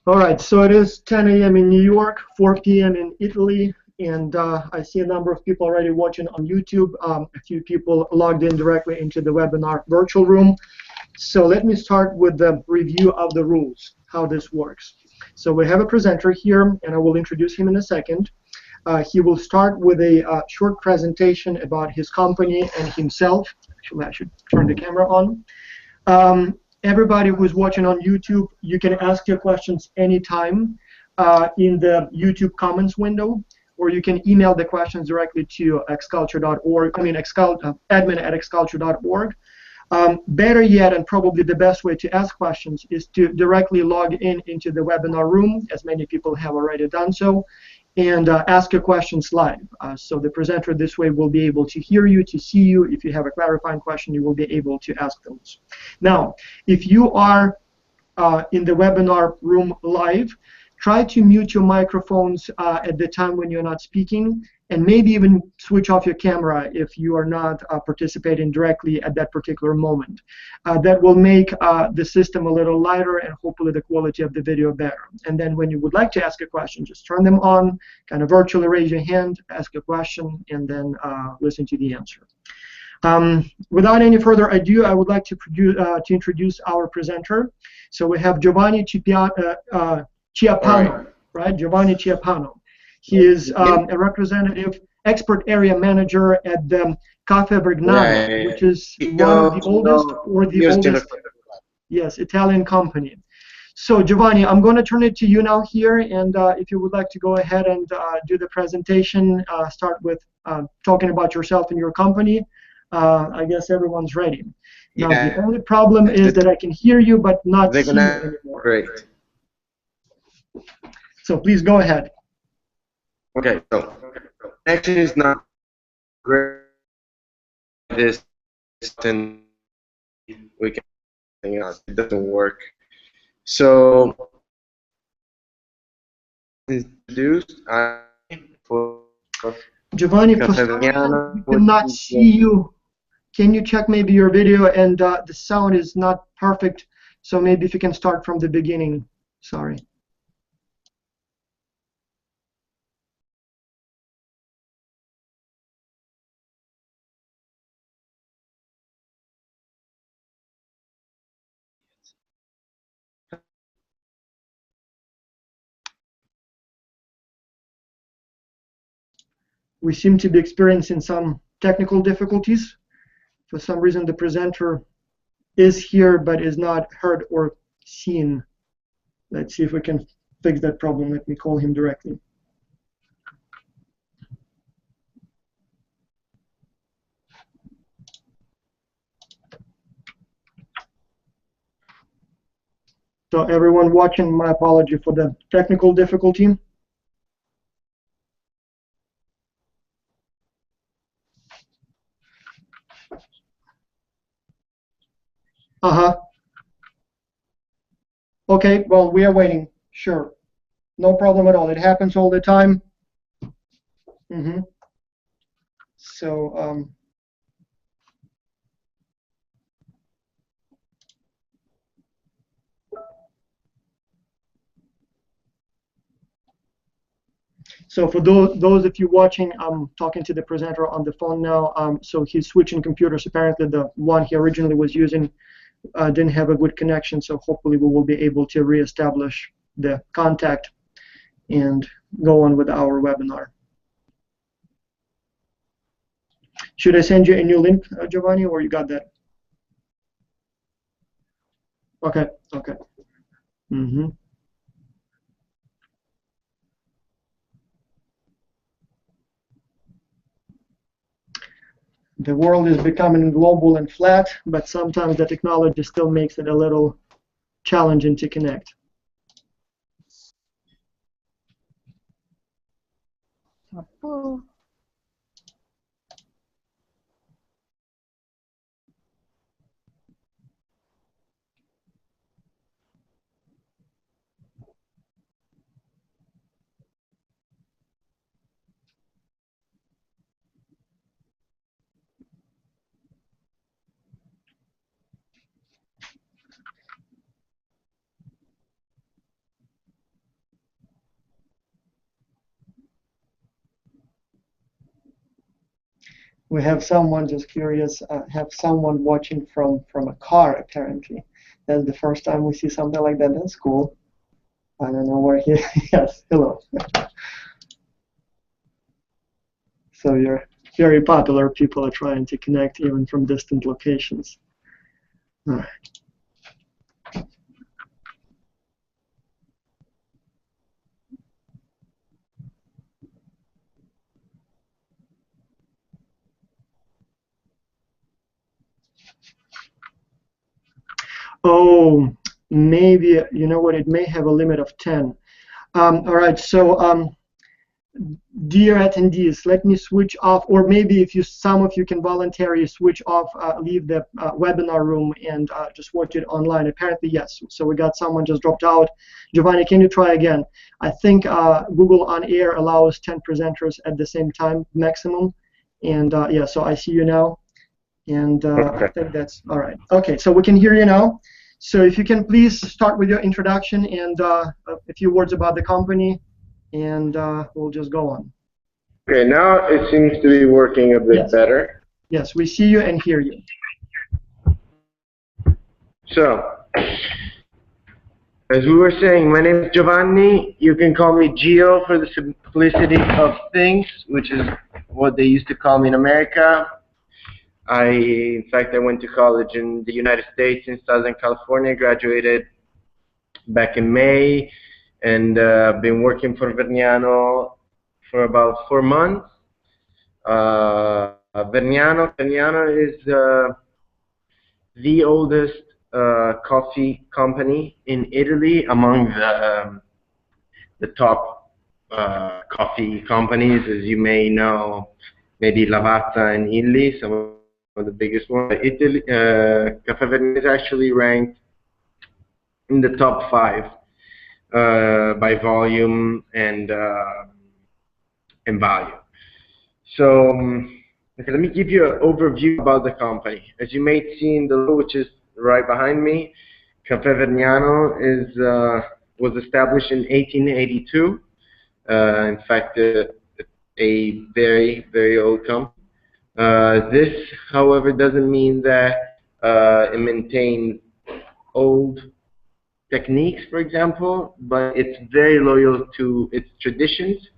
All right, so it is 10 a.m. in New York, 4 p.m. in Italy, and I see a number of people already watching on YouTube. A few people logged in directly into the webinar virtual room. So let me start with the review of the rules, how this works. So we have a presenter here, and I will introduce him in a second. He will start with a short presentation about his company and himself. Actually, I should turn the camera on. Everybody who's watching on YouTube, you can ask your questions anytime in the YouTube comments window, or you can email the questions directly to xculture.org, admin@xculture.org. Better yet, and probably the best way to ask questions is to directly log in into the webinar room, as many people have already done so, and ask your questions live. So the presenter this way will be able to hear you, to see you. If you have a clarifying question, you will be able to ask those. Now, if you are in the webinar room live, try to mute your microphones at the time when you're not speaking, and maybe even switch off your camera if you are not participating directly at that particular moment. That will make the system a little lighter and hopefully the quality of the video better. And then when you would like to ask a question, just turn them on, kind of virtually raise your hand, ask a question, and then listen to the answer. Without any further ado, I would like to introduce our presenter. So we have Giovanni Chiappano, right? Giovanni Chiappano. He is a representative, expert area manager at the Caffe Vergnano, which is one of the oldest or the oldest, yes, Italian company. So Giovanni, I'm going to turn it to you now here, and if you would like to go ahead and do the presentation, start with talking about yourself and your company. I guess everyone's ready. Now, the only problem is that I can hear you but not see you anymore. Great. So please go ahead. Okay, so connection is not great. This then we can it doesn't work. So introduced for Giovanni, for some reason we cannot see you. Can you check maybe your video? And the sound is not perfect, so maybe if you can start from the beginning. Sorry. We seem to be experiencing some technical difficulties. For some reason, the presenter is here but is not heard or seen. Let's see if we can fix that problem. Let me call him directly. So everyone watching, my apology for the technical difficulty. Okay, well, we are waiting. Sure. No problem at all. It happens all the time. So, so for those of you watching, I'm talking to the presenter on the phone now. So he's switching computers. Apparently, the one he originally was using didn't have a good connection. So hopefully, we will be able to reestablish the contact and go on with our webinar. Should I send you a new link, Giovanni, or you got that? Okay. Okay. The world is becoming global and flat, but sometimes the technology still makes it a little challenging to connect. We have someone just curious, have someone watching from a car apparently. That's the first time we see something like that. That's cool. I don't know where he. Yes, hello. So you're very popular. People are trying to connect even from distant locations. All right. Oh, maybe you know what? It may have a limit of 10. All right. So dear attendees, let me switch off, or maybe if you, some of you can voluntarily switch off, leave the webinar room and just watch it online. Apparently, yes. So we got someone just dropped out. Giovanni, can you try again? I think Google On Air allows 10 presenters at the same time maximum. And yeah, so I see you now. And Okay. I think that's all right. Okay, so we can hear you now. So if you can please start with your introduction and a few words about the company, and we'll just go on. Okay, now it seems to be working a bit Yes. better. Yes, we see you and hear you. So, as we were saying, my name is Giovanni. You can call me Gio for the simplicity of things, which is what they used to call me in America. In fact, I went to college in the United States in Southern California, graduated back in May, and been working for Vergnano for about 4 months. Vergnano is the oldest coffee company in Italy, among the top coffee companies, as you may know, maybe Lavazza and Illy, some of the biggest ones. Italy, Caffe Vergnano is actually ranked in the top 5 by volume and value. So okay, let me give you an overview about the company. As you may see in the logo, which is right behind me, Caffe Vergnano was established in 1882. In fact, a very, very old company. This, however, doesn't mean that it maintains old techniques, for example, but it's very loyal to its traditions.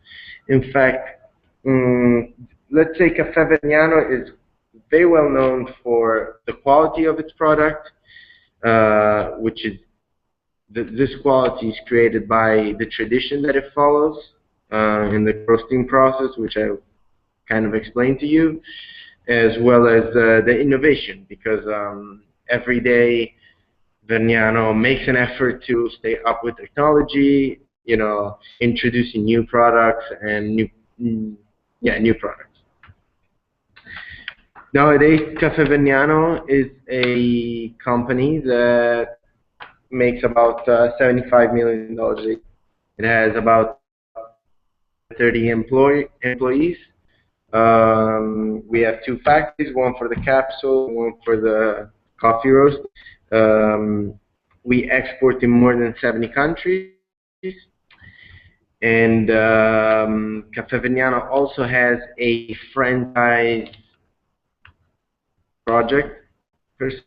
In fact, let's say Caffe Vergnano is very well known for the quality of its product, which is this quality is created by the tradition that it follows in the roasting process, which I kind of explained to you, as well as the innovation, because every day Vergnano makes an effort to stay up with technology, you know, introducing new products and new products. Nowadays, Caffe Vergnano is a company that makes about $75 million. It has about 30 employees. We have 2 factories, one for the capsule, one for the coffee roast. We export in more than 70 countries. And Caffe Vergnano also has a franchise project. It's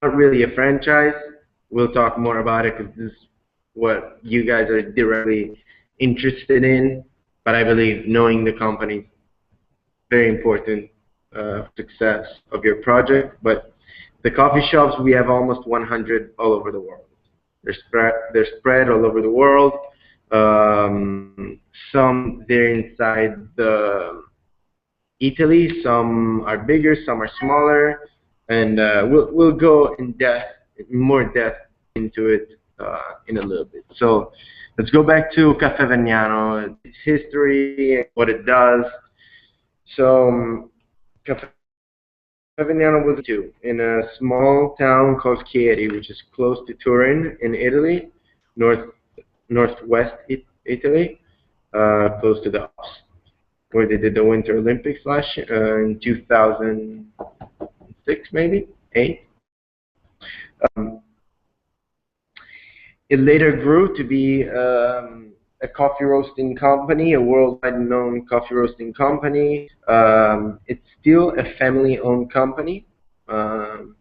not really a franchise. We'll talk more about it because this is what you guys are directly interested in. But I believe knowing the company is very important success of your project. But the coffee shops, we have almost 100 all over the world. They're spread all over the world. Some they're inside Italy, some are bigger, some are smaller, and we'll go in more depth into it in a little bit. So let's go back to Caffe Vergnano, its history, and what it does. So Caffe Vergnano was in a small town called Chieri, which is close to Turin in Italy, northwest Italy, close to the Alps, where they did the Winter Olympics last year, in 2006, maybe 8. Um, it later grew to be a coffee roasting company, a worldwide known coffee roasting company. It's still a family-owned company. Um,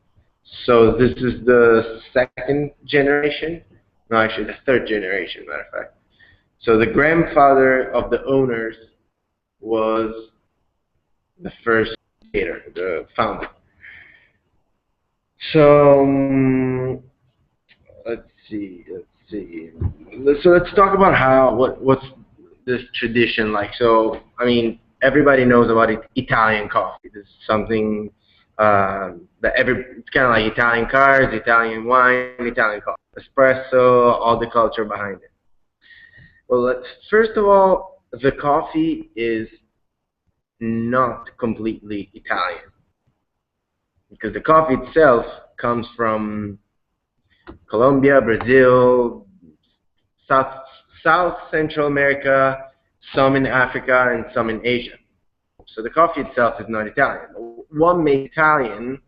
so this is the second generation, no, actually the third generation, matter of fact. So the grandfather of the owners was the first creator, the founder. So let's see, let's see. So let's talk about what's this tradition like. So I mean, everybody knows about Italian coffee. This is something that it's kind of like Italian cars, Italian wine, Italian coffee, espresso, all the culture behind it. Well, first of all, the coffee is not completely Italian because the coffee itself comes from Colombia, Brazil, South South Central America, some in Africa, and some in Asia. So the coffee itself is not Italian. What makes Italian,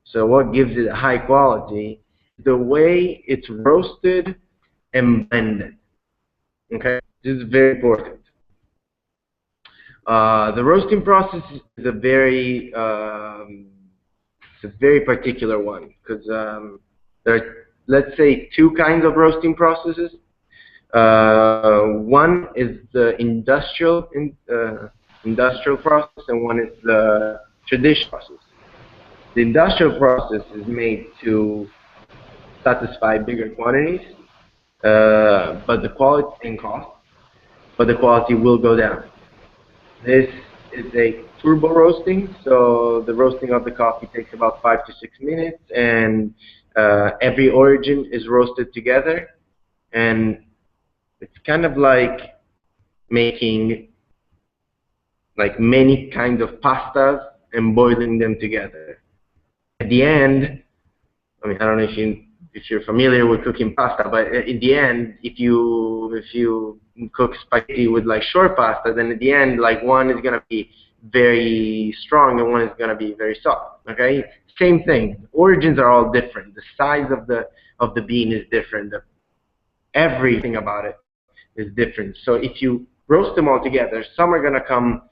so what gives it a high quality, the way it's roasted and blended. Okay, this is very important. The roasting process is a very particular one because there are, let's say, two kinds of roasting processes. One is the industrial process, and one is the traditional process. The industrial process is made to satisfy bigger quantities, but the quality and cost, but the quality will go down. This is a turbo roasting, so the roasting of the coffee takes about 5 to 6 minutes, and every origin is roasted together, and it's kind of like making like many kinds of pastas and boiling them together. At the end, I mean, I don't know if you're familiar with cooking pasta, but in the end, if you cook spaghetti with like short pasta, then at the end, like one is gonna be very strong and one is gonna be very soft. Okay, same thing. Origins are all different. The size of the bean is different. Everything about it is different. So if you roast them all together, some are gonna come,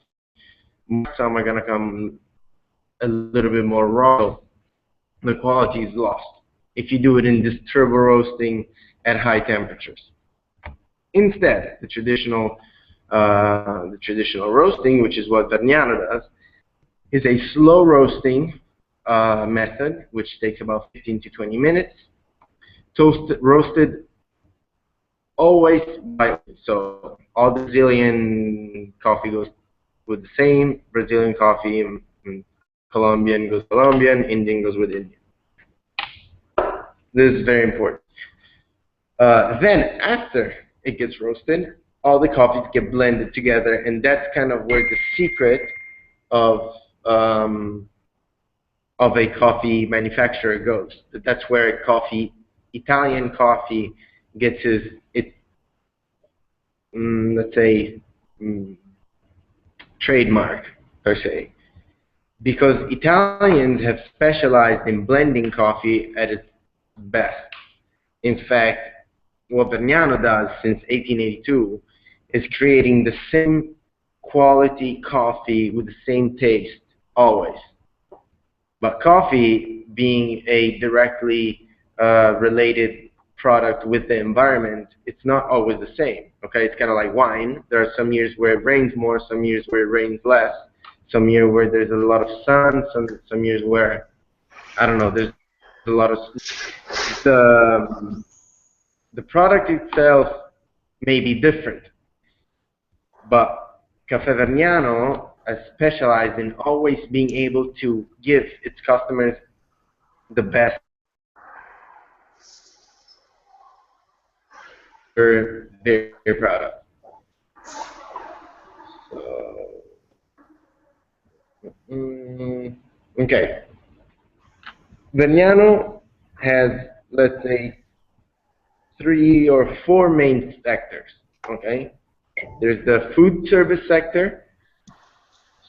some are gonna come a little bit more raw. The quality is lost if you do it in this turbo roasting at high temperatures. Instead, the traditional roasting, which is what Vergnano does, is a slow roasting method, which takes about 15 to 20 minutes. Roasted always by, so all Brazilian coffee goes with the same Brazilian coffee, and Colombian goes Colombian, Indian goes with Indian. This is very important. Then after it gets roasted, all the coffees get blended together, and that's kind of where the secret of a coffee manufacturer goes. That's where Italian coffee gets its let's say trademark per se, because Italians have specialized in blending coffee at its best. In fact, what Vergnano does since 1882 is creating the same quality coffee with the same taste always. But coffee, being a directly related product with the environment, it's not always the same. Okay, it's kind of like wine. There are some years where it rains more, some years where it rains less, some years where there's a lot of sun, some years where, I don't know, there's a lot of the product itself may be different, but Caffe Vergnano has specialized in always being able to give its customers the best their product. So, okay. Vergnano has, let's say, 3 or 4 main sectors. Okay, there's the food service sector.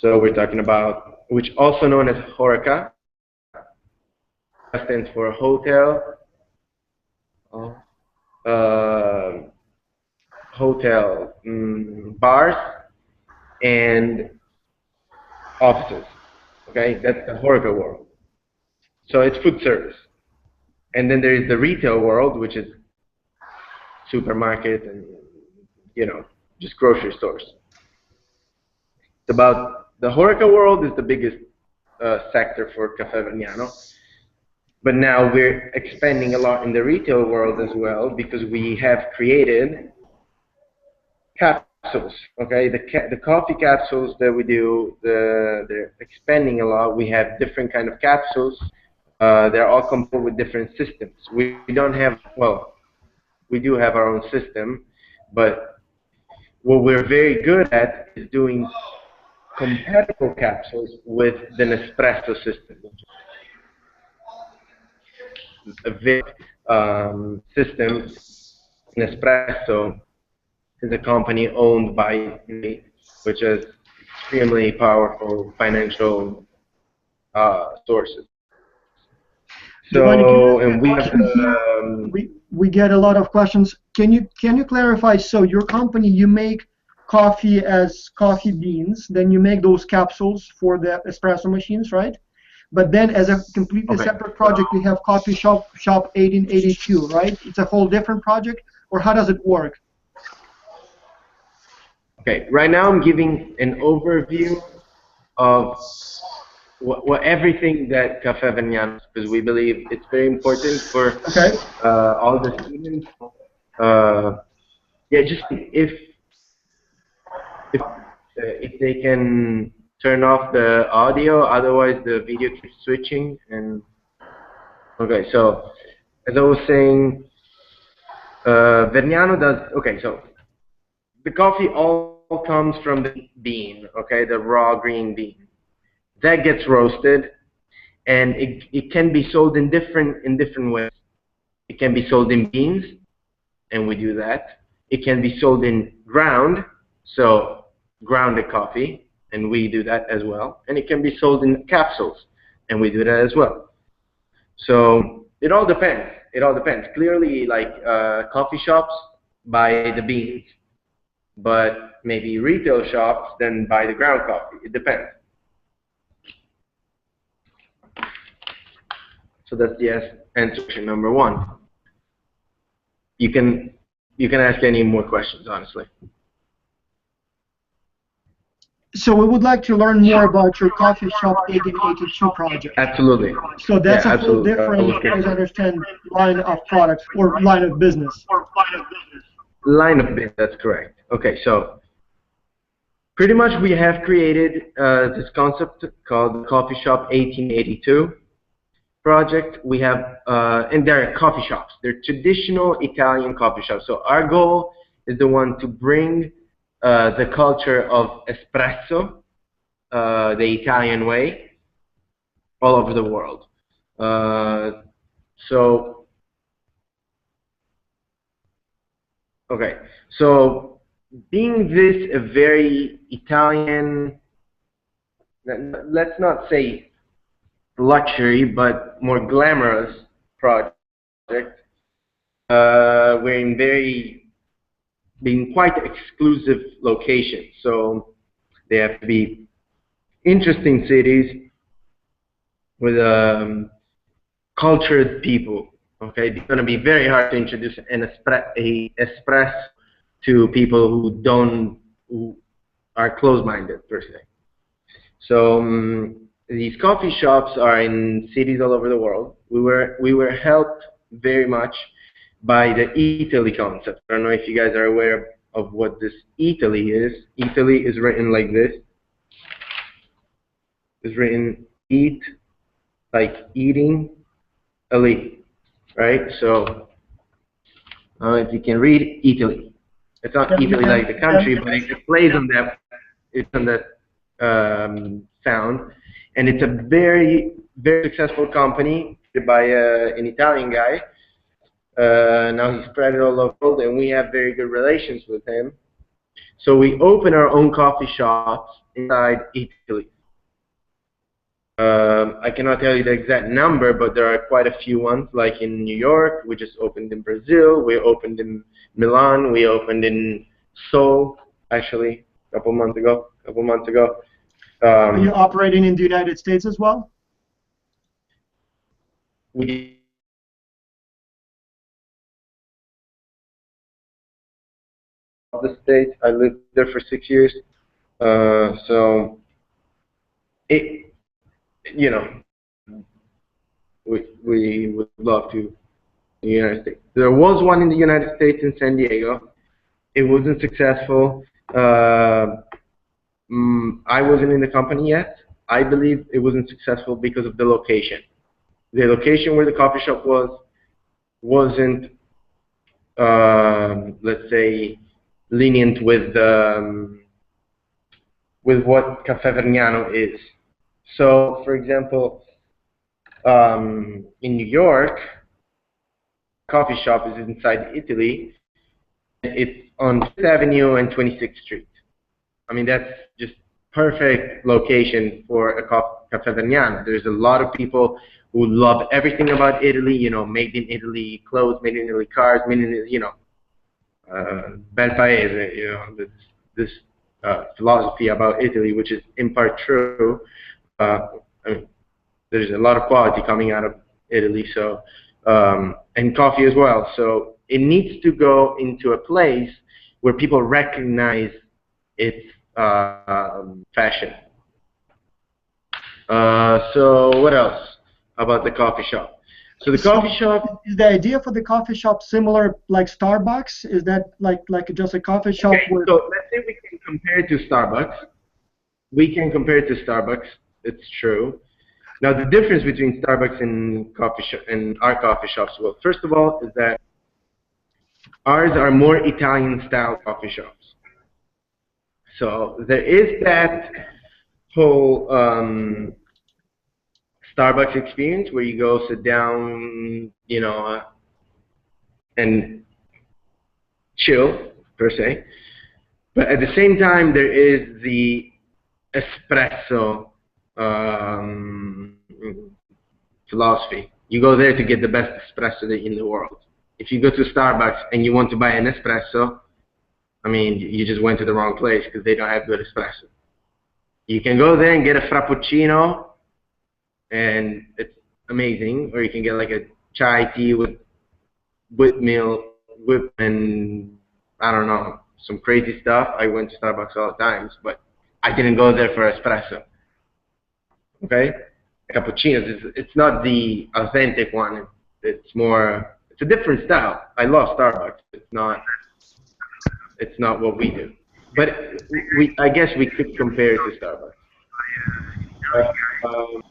So we're talking about, which also known as HORECA, stands for hotel, hotels, bars, and offices. Okay, that's the HoReCa world. So it's food service. And then there is the retail world, which is supermarket and, you know, just grocery stores. It's about the HoReCa world is the biggest sector for Caffe Vergnano. But now we're expanding a lot in the retail world as well because we have created capsules. Okay, the coffee capsules that we do, they're expanding a lot. We have different kind of capsules. They're all compatible with different systems. We don't have, well, we do have our own system, but what we're very good at is doing compatible capsules with the Nespresso system. A very system. Nespresso is a company owned by me, which has extremely powerful financial sources. Giovanni, can I So, ask you a and we have question here? We get a lot of questions. Can you clarify? So your company, you make coffee as coffee beans, then you make those capsules for the espresso machines, right? But then as a completely separate project, we have Coffee Shop 1882, right? It's a whole different project, or how does it work? Okay, right now I'm giving an overview of what everything that Caffe Vergnano, because we believe it's very important for all the students. Yeah, just if they can turn off the audio, otherwise the video keeps switching. And okay, so as I was saying, Vergnano does. Okay, so the coffee all comes from the bean. Okay, the raw green bean that gets roasted, and it can be sold in different ways. It can be sold in beans, and we do that. It can be sold in ground, so grounded coffee, and we do that as well. And it can be sold in capsules, and we do that as well. So it all depends. It all depends. Clearly, like coffee shops buy the beans, but maybe retail shops then buy the ground coffee. It depends. So that's the answer to number one. You can ask any more questions, honestly. So we would like to learn more about your Coffee Shop 1882 project. Absolutely. So that's a whole different, as I understand, line of products or line of business. Line of business, that's correct. Okay, so pretty much we have created this concept called Coffee Shop 1882 project. We have, and they're coffee shops. They're traditional Italian coffee shops. So our goal is the one to bring the culture of espresso, the Italian way, all over the world. Okay, so being this a very Italian, let's not say luxury, but more glamorous project, we're being quite exclusive locations. So they have to be interesting cities with cultured people. Okay, it's going to be very hard to introduce an espresso to people who are closed-minded per se. So these coffee shops are in cities all over the world. We were helped very much by the Italy concept. I don't know if you guys are aware of what this Italy is. Italy is written like this. It's written eat, like eating, Ali, right? So if you can read Italy, it's not Italy like the country, but it plays on that. It's on that sound, and it's a very successful company by an Italian guy. Now he's spread it all over the world, and we have very good relations with him. So we open our own coffee shops inside Italy. I cannot tell you the exact number, but there are quite a few ones, like in New York. We just opened in Brazil. We opened in Milan. We opened in Seoul, actually, a couple months ago. Are you operating in the United States as well? We the States. I lived there for 6 years. So it, you know, we would love to the United States. There was one in the United States in San Diego. It wasn't successful. I wasn't in the company yet. I believe it wasn't successful because of the location. The location where the coffee shop wasn't, let's say, lenient with what Caffe Vergnano is. So, for example, in New York, coffee shop is inside Italy. It's on 5th Avenue and 26th Street. I mean, that's just perfect location for a Caffe Vergnano. There's a lot of people who love everything about Italy, you know, made in Italy clothes, made in Italy cars, made in, you know, bel paese, you know, this philosophy about Italy, which is in part true. I mean, there's a lot of quality coming out of Italy, so and coffee as well. So it needs to go into a place where people recognize its fashion. So what else about the coffee shop? So the coffee shop. Is the idea for the coffee shop similar like Starbucks? Is that like just a coffee shop Okay, where? so let's say we can compare it to Starbucks. We can compare it to Starbucks. It's true. Now the difference between Starbucks and coffee shop and our coffee shops, well, first of all, is that ours are more Italian style coffee shops. So there is that whole Starbucks experience where you go sit down, you know, and chill per se. But at the same time, there is the espresso philosophy. You go there to get the best espresso in the world. If you go to Starbucks and you want to buy an espresso, I mean, you just went to the wrong place because they don't have good espresso. You can go there and get a frappuccino, and it's amazing. Or you can get like a chai tea with milk, whip, and I don't know, some crazy stuff. I went to Starbucks all the times, but I didn't go there for espresso. Okay, cappuccinos. It's not the authentic one. It's more. It's a different style. I love Starbucks. It's not. It's not what we do. But I guess we could compare it to Starbucks. Um,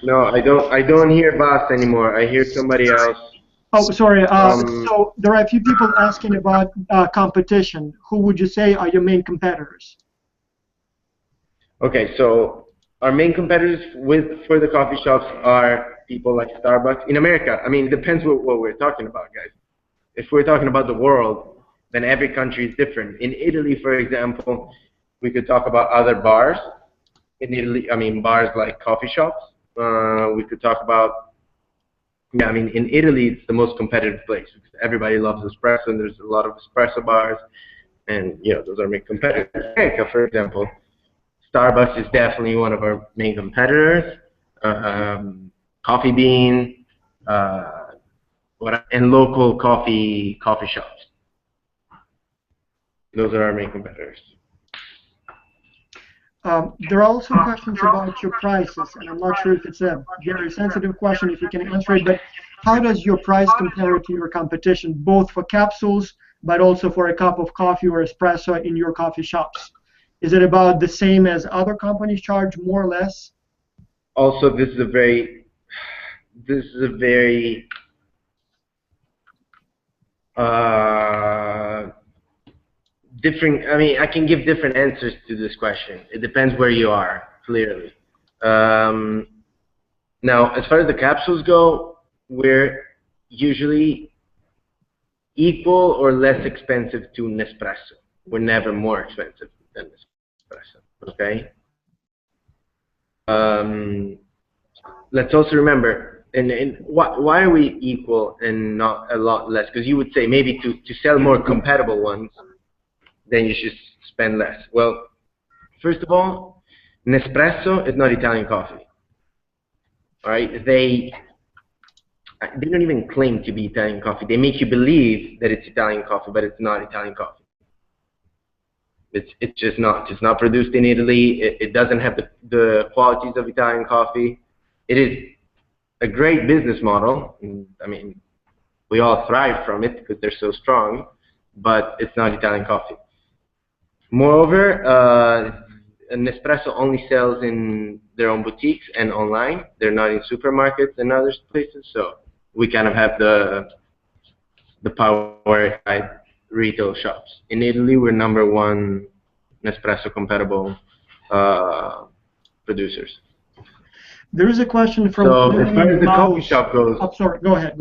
no, I don't hear Boss anymore. I hear somebody else. Oh, sorry. So there are a few people asking about competition. Who would you say are your main competitors? Okay, so our main competitors for the coffee shops are people like Starbucks in America. I mean, it depends what we're talking about, guys. If we're talking about the world, then every country is different. In Italy, for example, we could talk about other bars. In Italy, I mean, bars like coffee shops. We could talk about, yeah, I mean, in Italy, it's the most competitive place because everybody loves espresso, and there's a lot of espresso bars, and you know, those are main competitors. America, for example, Starbucks is definitely one of our main competitors. Coffee Bean, and local coffee shops. Those are our main competitors. There are also questions about your prices, and I'm not sure if it's a very sensitive question, if you can answer it, but how does your price compare to your competition, both for capsules, but also for a cup of coffee or espresso in your coffee shops? Is it about the same as other companies charge, more or less? Also, this is a very different. I mean, I can give different answers to this question. It depends where you are, clearly. Now, as far as the capsules go, we're usually equal or less expensive to Nespresso. We're never more expensive than Nespresso. espresso. Okay. Let's also remember, and why are we equal and not a lot less? Because you would say maybe to sell more compatible ones, then you should spend less. Well, first of all, Nespresso is not Italian coffee. All right, they don't even claim to be Italian coffee. They make you believe that it's Italian coffee, but it's not Italian coffee. It's just not. It's not produced in Italy. It doesn't have the qualities of Italian coffee. It is a great business model. I mean, we all thrive from it because they're so strong, but it's not Italian coffee. Moreover, Nespresso only sells in their own boutiques and online. They're not in supermarkets and other places, so we kind of have the power side retail shops. In Italy, we're #1 Nespresso compatible producers. There is a question from So as far as the coffee shop goes, oh, sorry, go ahead.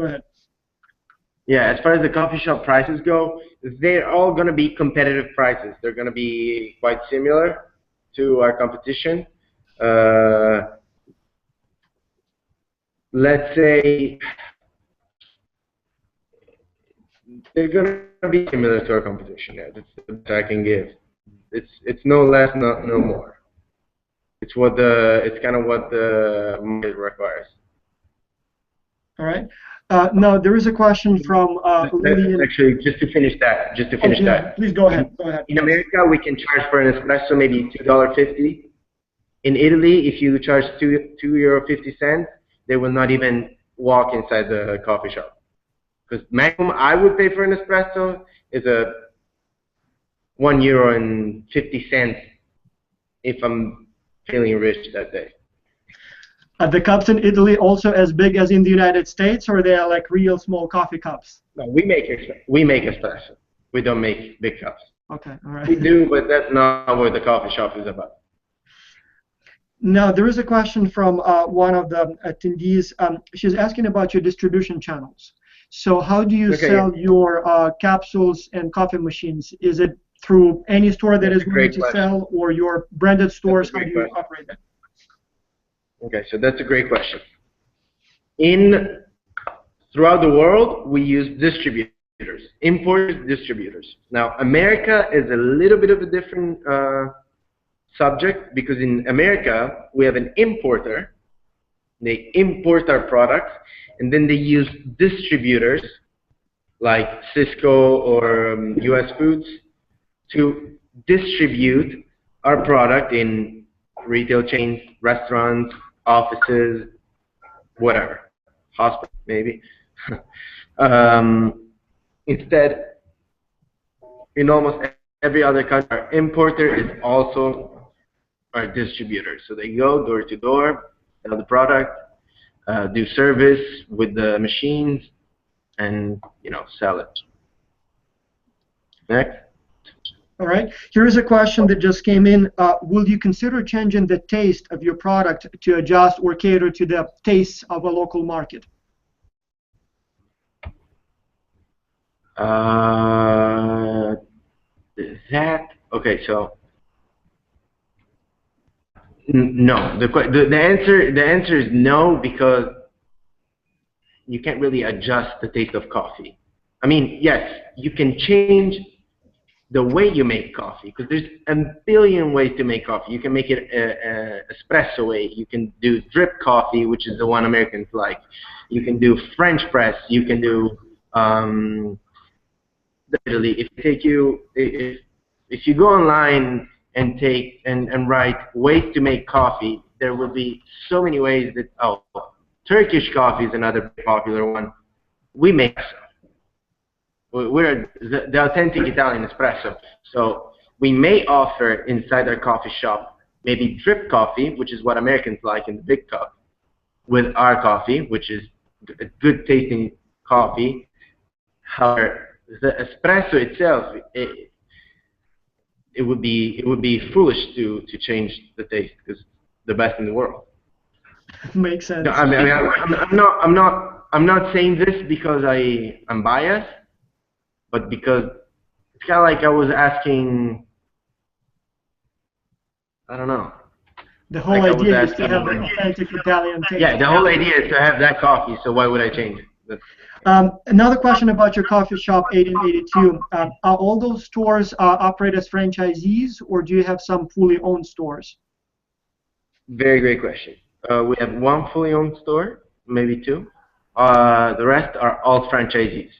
yeah, as far as the coffee shop prices go, they're all going to be competitive prices. They're going to be quite similar to our competition. Let's say they're going to be similar to our competition. Yeah, that's the best I can give. It's no less, no more. It's kind of what the market requires. All right. Now there is a question from Lillian. Actually, just to finish that. Please go ahead. In America, we can charge for an espresso maybe $2.50. In Italy, if you charge €2.50, they will not even walk inside the coffee shop. Because maximum I would pay for an espresso is a €1.50 if I'm feeling rich that day. Are the cups in Italy also as big as in the United States, or they are like real small coffee cups? No, we make espresso. We don't make big cups. Okay, all right. We do, but that's not what the coffee shop is about. Now, there is a question from one of the attendees. She's asking about your distribution channels. So how do you sell your capsules and coffee machines? Is it through any store that is willing to sell, or your branded stores? How do you operate that? Okay, so that's a great question. Throughout the world, we use distributors, importers, distributors. Now, America is a little bit of a different subject, because in America, we have an importer. They import our products, and then they use distributors like Cisco or US Foods to distribute our product in retail chains, restaurants, offices, whatever, hospital maybe. Instead, in almost every other country, our importer is also our distributor. So they go door to door, sell the product, do service with the machines, and sell it. Next. All right. Here is a question that just came in. Will you consider changing the taste of your product to adjust or cater to the tastes of a local market? Okay, so no. The answer is no, because you can't really adjust the taste of coffee. I mean, yes, you can change the way you make coffee, because there's a billion ways to make coffee. You can make it espresso way. You can do drip coffee, which is the one Americans like. You can do French press. You can do literally, if you go online and write ways to make coffee, there will be so many ways that Turkish coffee is another popular one. We make we're the authentic Italian espresso. So we may offer inside our coffee shop maybe drip coffee, which is what Americans like in the big cup, with our coffee, which is a good tasting coffee. However, the espresso itself, it would be foolish to change the taste, because it's the best in the world. Makes sense. No, I'm not saying this because I'm biased, but because it's kind of like I was asking I don't know. The whole Like I was idea is to asking. have the authentic Italian taste. Yeah, the whole idea is to have that coffee. So why would I change it? Another question about your coffee shop 1882. Are all those stores operate as franchisees, or do you have some fully owned stores? Very great question. We have one fully owned store, maybe two. The rest are all franchisees.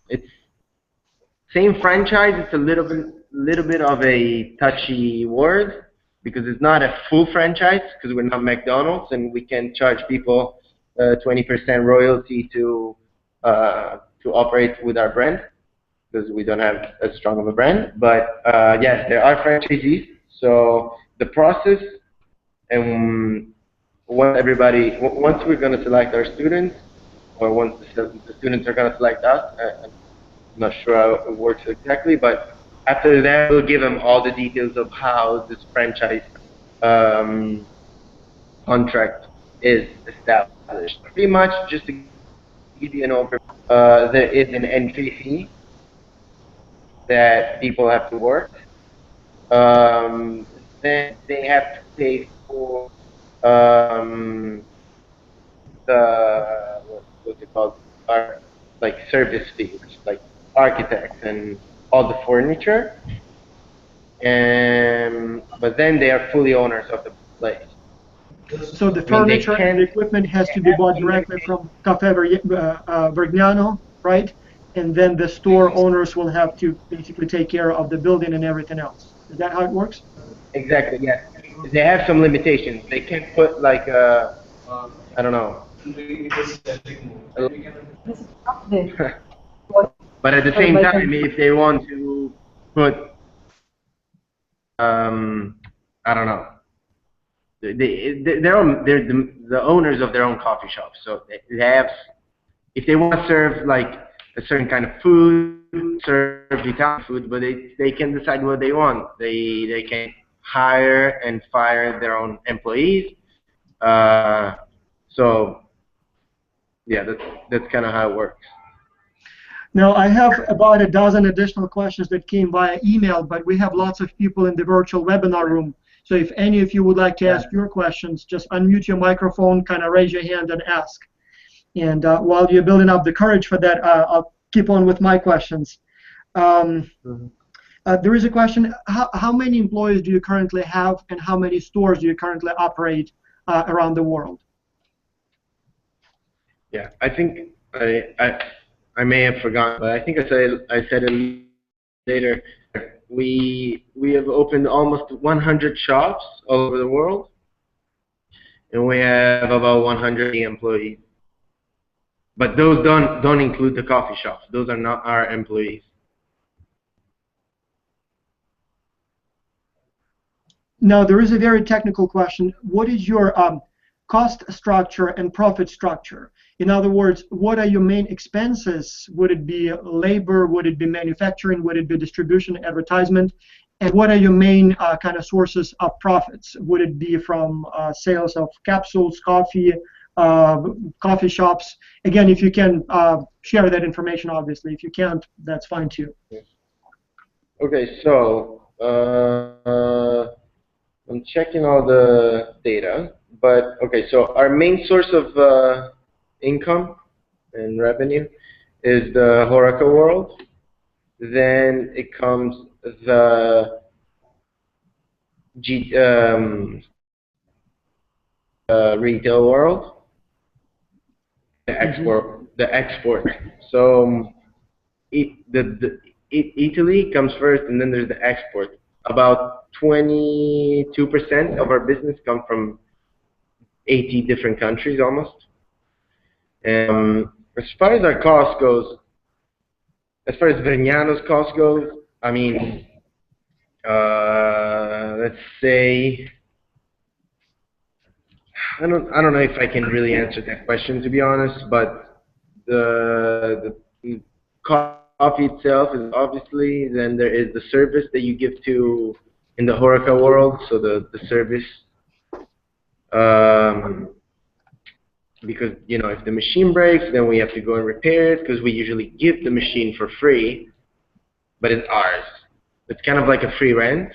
It's same franchise. It's a little bit of a touchy word because it's not a full franchise because we're not McDonald's and we can charge people 20% royalty to operate with our brand because we don't have as strong of a brand. But yes, there are franchisees. So the process and once we're going to select our students, or once the students are going to select us, I'm not sure how it works exactly, but after that, we'll give them all the details of how this franchise um, contract is established. Pretty much, just to give you an overview, there is an entry fee that people have to work. Then they have to pay for um, what's it called, our like service fee, which is like architects and all the furniture. But then they are fully owners of the place. So the I mean, they furniture and the can't. equipment has They to be have bought some directly limitations. from Caffe Vergnano, right? And then the store owners will have to basically take care of the building and everything else. Is that how it works? Exactly. Yes. They have some limitations. They can't put like I don't know. But at the same time, if they want to put I don't know. They're the owners of their own coffee shop, so they have. If they want to serve like a certain kind of food, serve Italian food, but they can decide what they want. They can hire and fire their own employees. Uh, so yeah, that's kind of how it works. Now, I have about a dozen additional questions that came via email, but we have lots of people in the virtual webinar room. So if any of you would like to ask your questions, just unmute your microphone, kind of raise your hand and ask. And while you're building up the courage for that, I'll keep on with my questions. There is a question, how many employees do you currently have and how many stores do you currently operate around the world? Yeah, I think I may have forgotten, but I think I said it later. We have opened almost 100 shops all over the world, and we have about 100 employees. But those don't include the coffee shops. Those are not our employees. Now, there is a very technical question. What is your cost structure and profit structure? In other words, what are your main expenses? Would it be labor? Would it be manufacturing? Would it be distribution, advertisement? And what are your main kind of sources of profits? Would it be from sales of capsules, coffee, coffee shops? Again, if you can share that information, obviously. If you can't, that's fine too. Okay, so I'm checking all the data, but okay, so our main source of income and revenue is the Horeca world. Then it comes the G, retail world, the export. So Italy comes first, and then there's the export. About 22% of our business come from 80 different countries almost. As far as our cost goes, as far as Vergnano's cost goes, I mean, let's say, I don't know if I can really answer that question to be honest, but the coffee itself is obviously, then there is the service that you give to in the Horeca world, so the service, because if the machine breaks, then we have to go and repair it because we usually give the machine for free, but it's ours. It's kind of like a free rent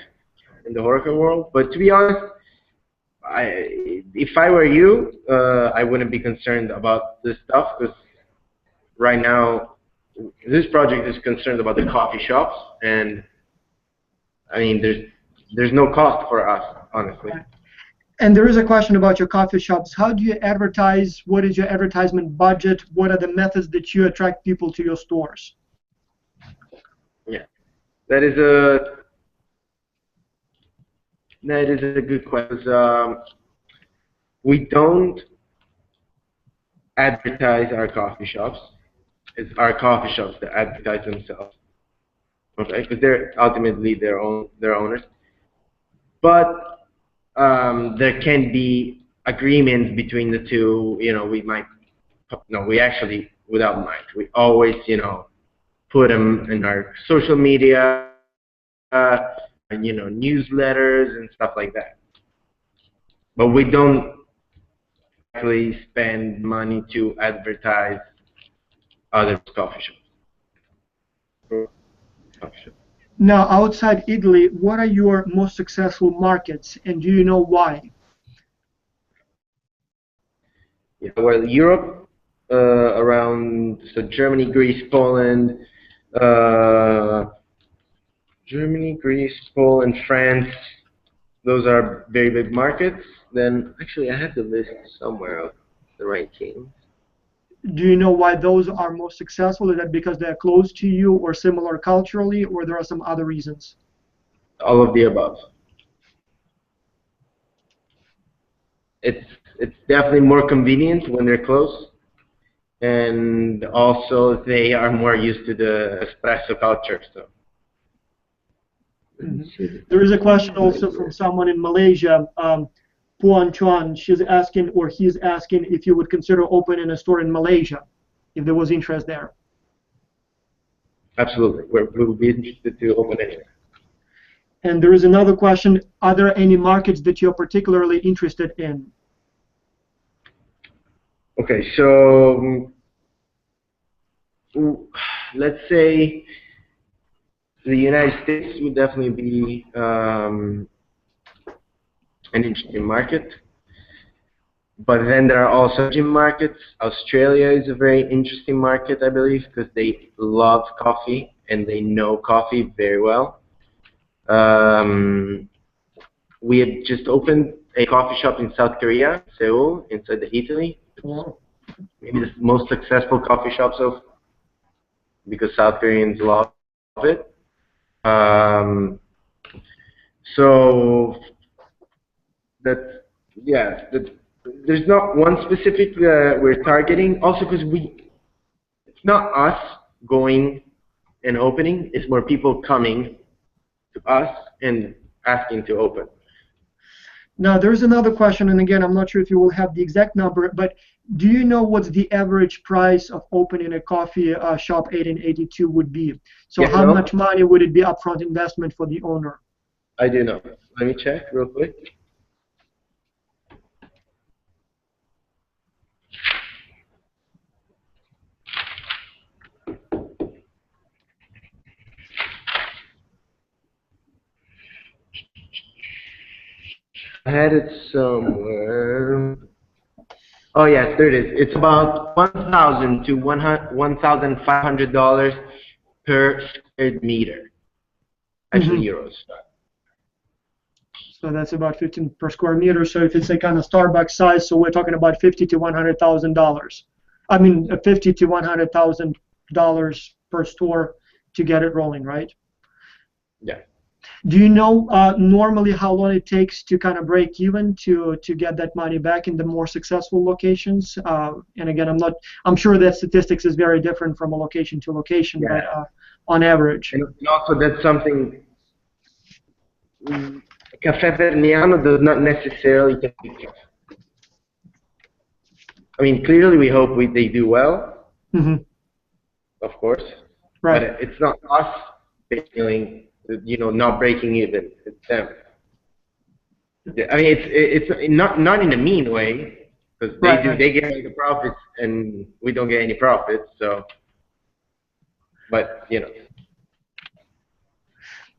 in the Horeca world. But to be honest, if I were you, I wouldn't be concerned about this stuff because right now this project is concerned about the coffee shops, and I mean there's no cost for us, honestly. And there is a question about your coffee shops. How do you advertise? What is your advertisement budget? What are the methods that you attract people to your stores? Yeah, that is a good question. We don't advertise our coffee shops. It's our coffee shops that advertise themselves. Okay, because they're ultimately their owners. But there can be agreements between the two. You know, we might no, we actually without mind. We always put them in our social media, and newsletters and stuff like that. But we don't actually spend money to advertise other coffee shops. Now, outside Italy, what are your most successful markets, and do you know why? Yeah, well, Europe, around Germany, Greece, Poland, France. Those are very big markets. Then, actually, I have the list somewhere of the rankings. Do you know why those are most successful? Is that because they're close to you or similar culturally, or there are some other reasons? All of the above. It's definitely more convenient when they're close, and also they are more used to the espresso culture. So. There is a question also from someone in Malaysia, Puan Chuan. She's asking, or he's asking, if you would consider opening a store in Malaysia, if there was interest there. Absolutely, we would be interested to open anywhere. And there is another question: are there any markets that you're particularly interested in? Okay, so let's say the United States would definitely be an interesting market. But then there are also emerging markets. Australia is a very interesting market, I believe, because they love coffee and they know coffee very well. We have just opened a coffee shop in South Korea, Seoul, inside the Italy. Wow. Maybe the most successful coffee shop because South Koreans love it. So there's not one specific we're targeting. Also, because it's not us going and opening; it's more people coming to us and asking to open. Now, there's another question, and again, I'm not sure if you will have the exact number, but do you know what's the average price of opening a coffee shop 1882 would be? So Yeah, how much money would it be upfront investment for the owner? I do know. Let me check real quick. I had it somewhere. Oh yes, there it is. It's about $1,000 to $1,500 per square meter. Actually, euros. So that's about 15 per square meter. So if it's a kind of Starbucks size, so we're talking about $50,000 to $100,000. I mean, $50,000 to $100,000 per store to get it rolling, right? Yeah. Do you know normally how long it takes to kind of break even to get that money back in the more successful locations? And again, I'm sure that statistics is very different from a location to location, Yeah. but on average. And also that's something. Caffe Vergnano does not necessarily compete. I mean, clearly we hope they do well, of course, right. But it's not us failing, not breaking even. It's them. I mean, it's not in a mean way, because they get the profits and we don't get any profits. So, but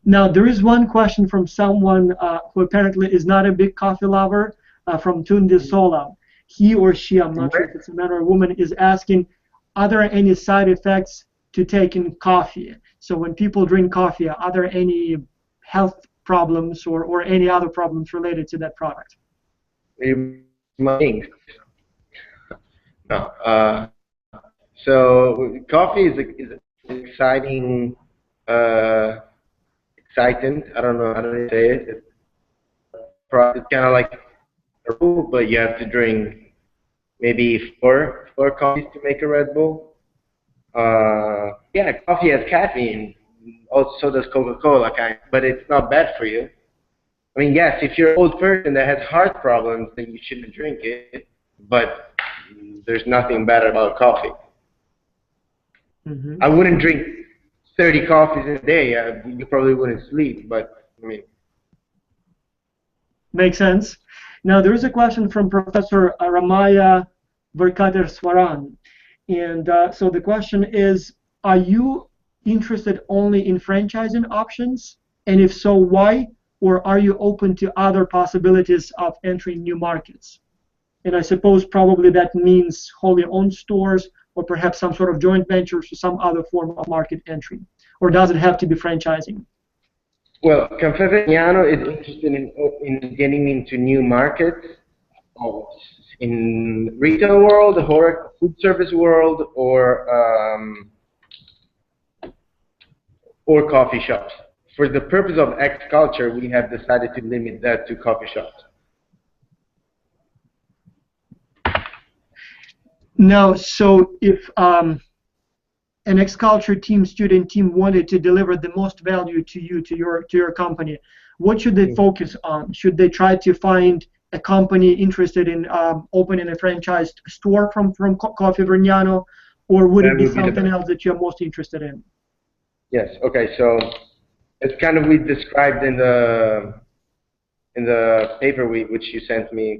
Now, there is one question from someone who apparently is not a big coffee lover, from Tundisola. He or she, I'm not sure if it's a man or a woman, is asking, are there any side effects to taking coffee? So when people drink coffee, are there any health problems or any other problems related to that product? You might. No. So coffee is exciting, uh, exciting. I don't know how to say it. It's kind of like a rule, but you have to drink maybe four coffees to make a Red Bull. Yeah, coffee has caffeine. Also does Coca-Cola, but it's not bad for you. I mean, yes, if you're an old person that has heart problems, then you shouldn't drink it. But there's nothing bad about coffee. Mm-hmm. I wouldn't drink 30 coffees in a day. You probably wouldn't sleep, but I mean. Makes sense. Now, there is a question from Professor Ramaya Verkater-Swaran. And so the question is, are you interested only in franchising options? And if so, why? Or are you open to other possibilities of entering new markets? And I suppose probably that means wholly owned stores or perhaps some sort of joint ventures or some other form of market entry. Or does it have to be franchising? Well, Caffe Vergnano is interested in getting into new markets, oh, in retail world, or food service world, or coffee shops. For the purpose of X culture, we have decided to limit that to coffee shops. Now, so if an X-Culture team, student team wanted to deliver the most value to you, to your company, what should they focus on? Should they try to find a company interested in opening a franchised store from Coffe Vergnano, or would it be something else that you're most interested in? Yes. Okay. So it's kind of we described in the paper which you sent me.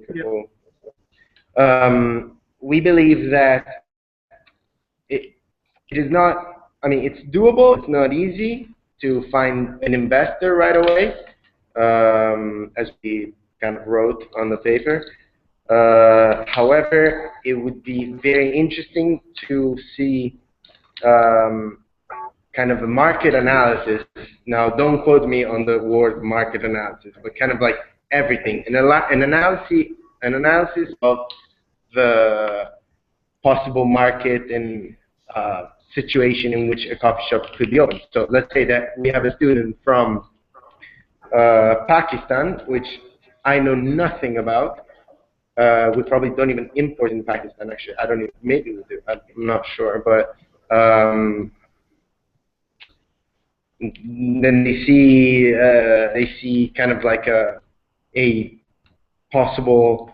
Yeah. We believe that it is not, I mean, it's doable, it's not easy to find an investor right away, as we kind of wrote on the paper. However, it would be very interesting to see kind of a market analysis. Now, don't quote me on the word market analysis, but kind of like everything, an analysis of the possible market and situation in which a coffee shop could be opened. So let's say that we have a student from Pakistan, which I know nothing about. We probably don't even import in Pakistan, actually. I don't even, maybe we do, I'm not sure. But then they see kind of like a possible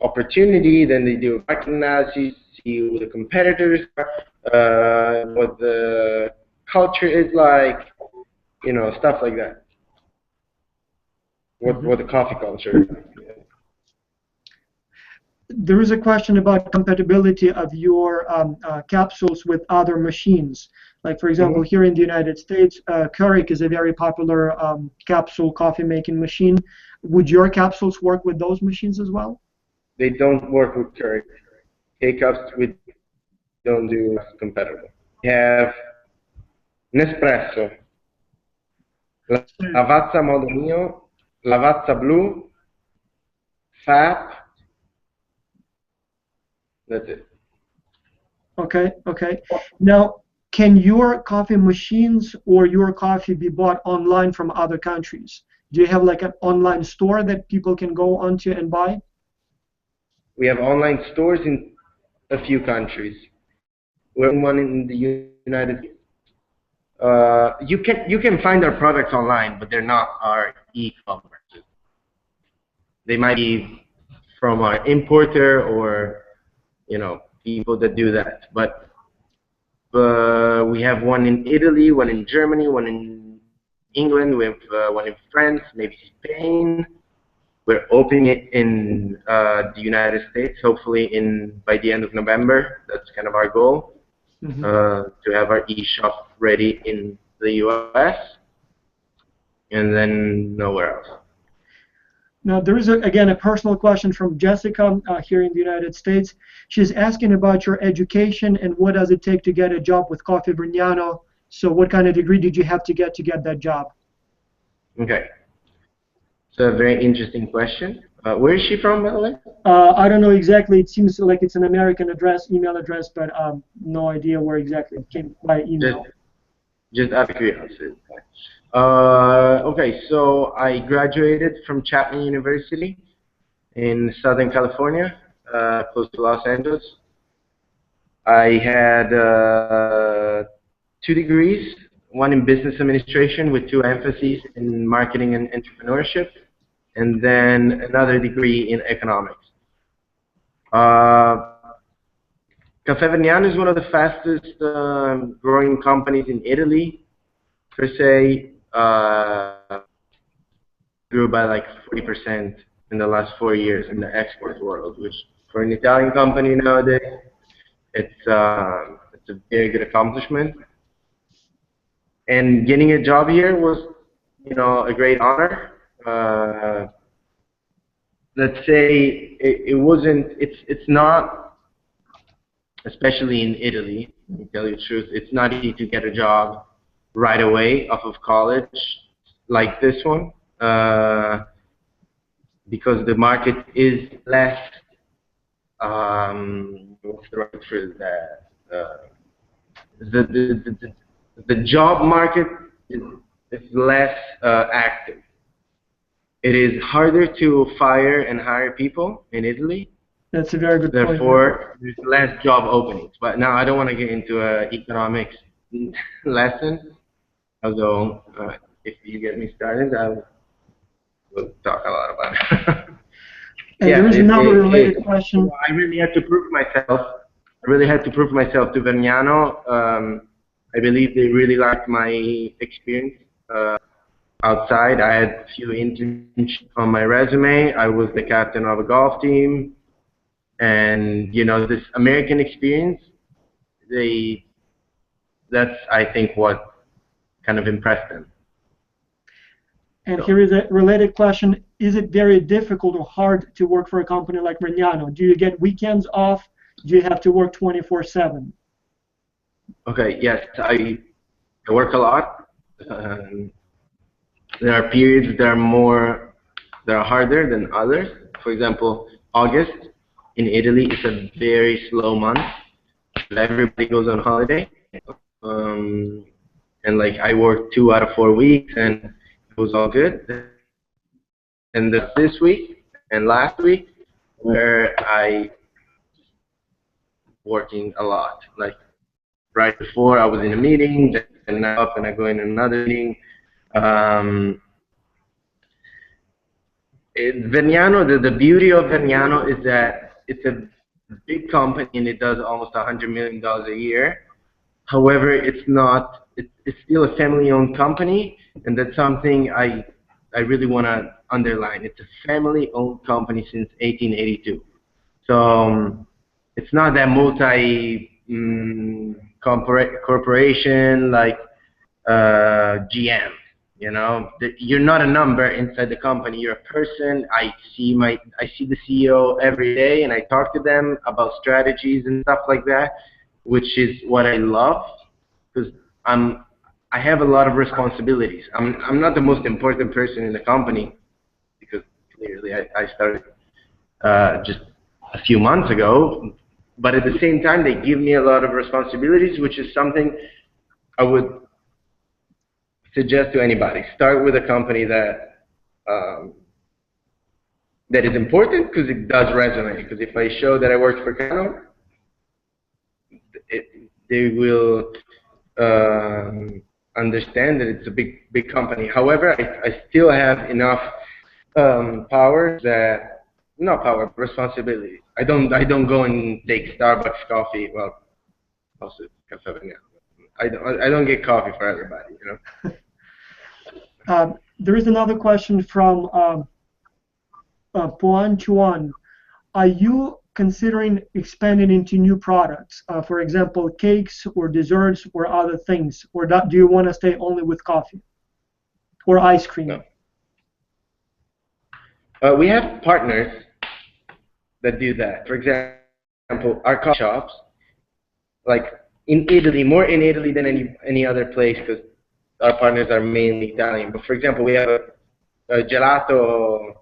opportunity, then they do a market analysis, see who the competitors are, what the culture is like, you know, stuff like that. What the coffee culture is like. There is a question about compatibility of your capsules with other machines. Like, for example, here in the United States, Keurig is a very popular capsule coffee making machine. Would your capsules work with those machines as well? They don't work with Keurig. K-cups we don't do compatible. We have Nespresso, Lavazza Modo Mio, Lavazza Blu, FAP. That's it. Okay, okay. Now, can your coffee machines or your coffee be bought online from other countries? Do you have like an online store that people can go onto and buy? We have online stores in a few countries. We're in one in the United States. You can find our products online, but they're not our e-commerce. They might be from our importer or, you know, people that do that. But we have one in Italy, one in Germany, one in England, we have one in France, maybe Spain. We're opening it in the United States, hopefully by the end of November. That's kind of our goal, to have our e-shop ready in the US and then nowhere else. Now, there is, again, a personal question from Jessica here in the United States. She's asking about your education and what does it take to get a job with Coffe Vergnano. So what kind of degree did you have to get that job? Okay. It's a very interesting question. Where is she from, by the way? I don't know exactly. It seems like it's an American address, email address, but no idea where exactly it came by email. Just out of curiosity. Okay, so I graduated from Chapman University in Southern California, close to Los Angeles. I had 2 degrees, one in business administration with 2 emphases in marketing and entrepreneurship, and then another degree in economics. Caffe Vergnano is one of the fastest growing companies in Italy, per se. Grew by like 40% in the last 4 years in the export world, which for an Italian company nowadays, it's a very good accomplishment. And getting a job here was, a great honor. Let's say it wasn't. It's not, especially in Italy. Let me tell you the truth. It's not easy to get a job right away off of college like this one. Because the market is less, what's the right for that? The job market is less active. It is harder to fire and hire people in Italy. That's a very good point. Therefore, there's less job openings. But now I don't want to get into an economics lesson, although if you get me started, we'll talk a lot about it. And there is another related question. I really had to prove myself. I really had to prove myself to Vergnano. I believe they really liked my experience outside. I had a few internships on my resume. I was the captain of a golf team. And, this American experience, that's, I think, what kind of impressed them. And here is a related question. Is it very difficult or hard to work for a company like Vergnano? Do you get weekends off? Do you have to work 24/7? Okay, yes, I work a lot. There are periods that are harder than others. For example, August in Italy is a very slow month. Everybody goes on holiday. And like I worked 2 out of 4 weeks and it was all good. And this week and last week where I working a lot. Like right before I was in a meeting, then I'm up and I go in another meeting. Vergnano, the beauty of Vergnano is that it's a big company and it does almost $100 million a year. However, it's still a family-owned company, and that's something I really want to underline. It's a family-owned company since 1882. So it's not that corporation like GM. You're not a number inside the company. You're a person. I see the CEO every day, and I talk to them about strategies and stuff like that, which is what I love, because I have a lot of responsibilities. I'm not the most important person in the company, because clearly I started just a few months ago, but at the same time they give me a lot of responsibilities, which is something I would suggest to anybody. Start with a company that is important, because it does resonate. Because if I show that I worked for Vergnano, they will understand that it's a big company. However, I still have enough responsibilities. I don't go and take Starbucks coffee. Well, also Caffe Vergnano. I don't get coffee for everybody, There is another question from Puan Chuan. Are you considering expanding into new products, for example, cakes or desserts or other things, or do you want to stay only with coffee or ice cream? No. We have partners that do that. For example, our coffee shops, like in Italy, more in Italy than any other place, because our partners are mainly Italian. But for example, we have a gelato